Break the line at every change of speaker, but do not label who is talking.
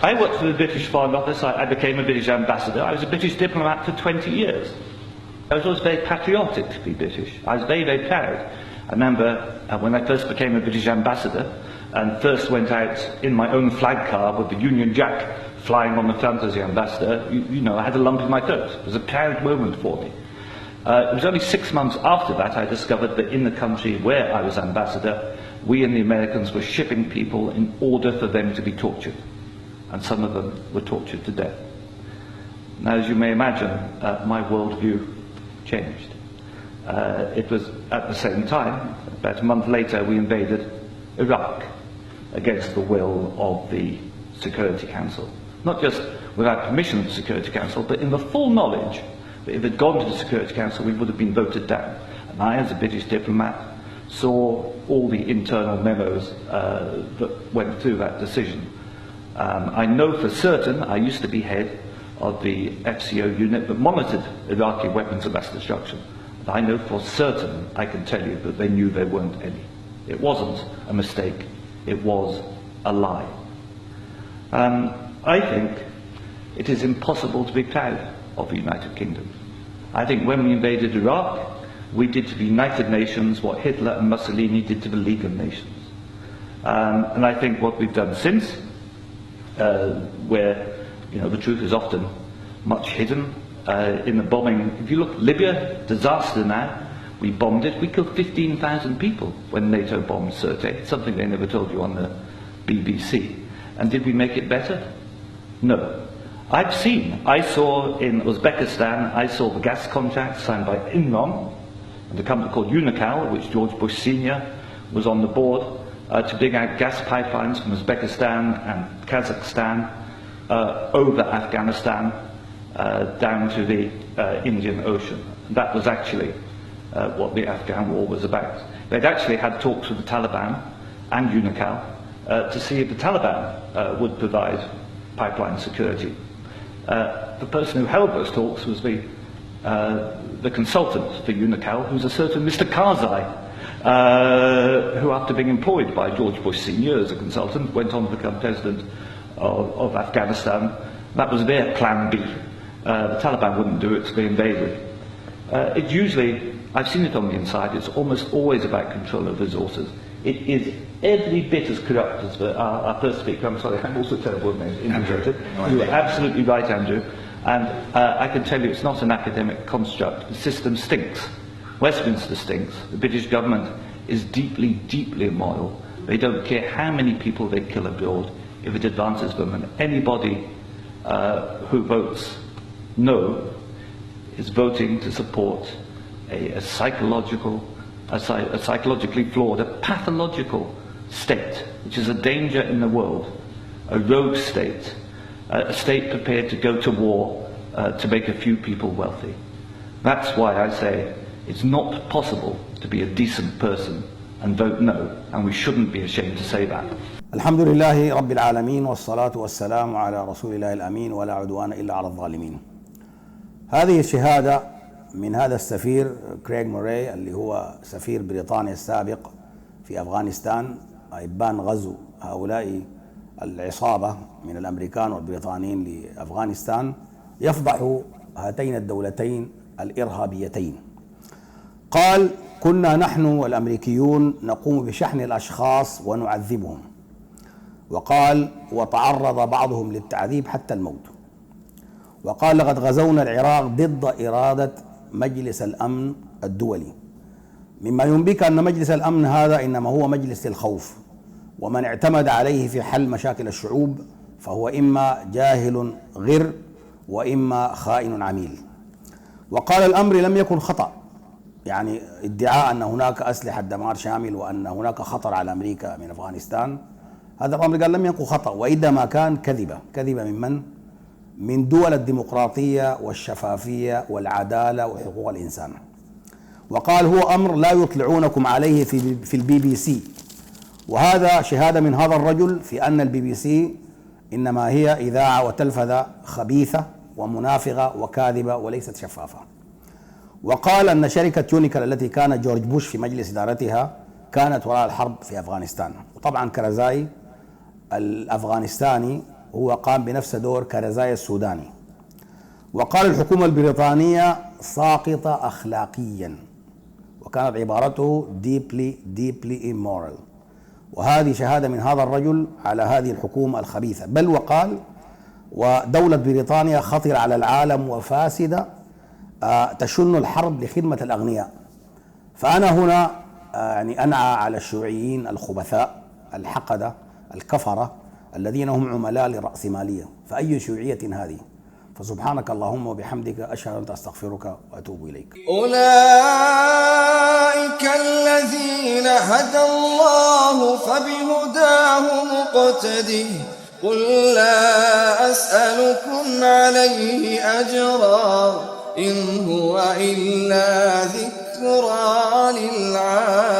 I worked for the British Foreign Office. I became a British ambassador. I was a British diplomat for 20 years. I was always very patriotic to be British. I was very, very proud. I remember when I first became a British ambassador and first went out in my own flag car with the Union Jack flying on the front as the ambassador, you know, I had a lump in my throat. It was a proud moment for me. It was only 6 months after that I discovered that in the country where I was ambassador, we and the Americans were shipping people in order for them to be tortured. And some of them were tortured to death. Now, as you may imagine, my worldview changed. It was at the same time, about a month later, we invaded Iraq against the will of the Security Council. Not just without permission of the Security Council, but in the full knowledge that if it had gone to the Security Council, we would have been voted down. And I, as a British diplomat, saw all the internal memos that went through that decision. I know for certain, I used to be head of the FCO unit that monitored Iraqi weapons of mass destruction. And I know for certain, I can tell you, that they knew there weren't any. It wasn't a mistake, it was a lie. I think it is impossible to be proud of the United Kingdom. I think when we invaded Iraq, we did to the United Nations what Hitler and Mussolini did to the League of Nations. And I think what we've done since, where the truth is often much hidden in the bombing. If you look, Libya, disaster now, we bombed it. We killed 15,000 people when NATO bombed Sirte, something they never told you on the BBC. And did we make it better? No. I saw in Uzbekistan, I saw the gas contract signed by Enron and a company called Unocal, which George Bush Sr. was on the board, to dig out gas pipelines from Uzbekistan and Kazakhstan over Afghanistan down to the Indian Ocean. That was actually what the Afghan war was about. They'd actually had talks with the Taliban and Unocal to see if the Taliban would provide pipeline security. The person who held those talks was the consultant for Unocal, who's a certain Mr. Karzai, who, after being employed by George Bush Sr. as a consultant, went on to become president of Afghanistan. That was their plan B. The Taliban wouldn't do it, so they invaded. It's usually, I've seen it on the inside, it's almost always about control of resources. It is every bit as corrupt as our first speaker. I'm sorry, I'm also terrible with names. Andrew. You are absolutely right, Andrew. And I can tell you it's not an academic construct. The system stinks. Westminster stinks. The British government is deeply, deeply immoral. They don't care how many people they kill abroad if it advances them. And anybody who votes no is voting to support a psychologically flawed, a pathological state, which is a danger in the world, a rogue state, a state prepared to go to war to make a few people wealthy. That's why I say it's not possible to be a decent person and vote no, and we shouldn't be ashamed to say that.
الحمد لله رب العالمين والصلاة والسلام على رسول الله الأمين ولا عدوان إلا على الظالمين. هذه الشهادة من هذا السفير كريغ موري اللي هو سفير بريطانيا السابق في أفغانستان، إبان غزو هؤلاء العصابة من الأمريكان والبريطانيين لأفغانستان، يفضح هاتين الدولتين الإرهابيتين. قال: كنا نحن والأمريكيون نقوم بشحن الأشخاص ونعذبهم. وقال: وتعرض بعضهم للتعذيب حتى الموت. وقال: لقد غزونا العراق ضد إرادة مجلس الأمن الدولي. مما ينبئك أن مجلس الأمن هذا إنما هو مجلس الخوف، ومن اعتمد عليه في حل مشاكل الشعوب فهو إما جاهل غر وإما خائن عميل. وقال: الأمر لم يكن خطأ، يعني ادعاء أن هناك أسلحة دمار شامل وأن هناك خطر على أمريكا من أفغانستان، هذا الأمر قال لم يكن خطأ، وإذا ما كان كذبة من من دول الديمقراطية والشفافية والعدالة وحقوق الإنسان. وقال: هو أمر لا يطلعونكم عليه في البي بي سي. وهذا شهادة من هذا الرجل في أن البي بي سي إنما هي إذاعة وتلفزة خبيثة ومنافقة وكاذبة وليست شفافة. وقال أن شركة يونيكال التي كان جورج بوش في مجلس إدارتها كانت وراء الحرب في أفغانستان. وطبعا كرزاي الأفغانستاني هو قام بنفس دور كرزاي السوداني. وقال الحكومة البريطانية ساقطة أخلاقيا، وكانت عبارته deeply immoral. وهذه شهادة من هذا الرجل على هذه الحكومة الخبيثة. بل وقال ودولة بريطانيا خطر على العالم وفاسدة تشن الحرب لخدمة الأغنياء. فأنا هنا يعني أنعى على الشيوعيين الخبثاء الحقدة الكفرة الذين هم عملاء للرأسمالية، فأي شيوعية هذه؟ فسبحانك اللهم وبحمدك أشهد أن لا أستغفرك وأتوب إليك.
أولئك الذين هدى الله فبهداه مقتده قل لا أسألكم عليه أجرا إن هو إلا ذكرى للعالمين.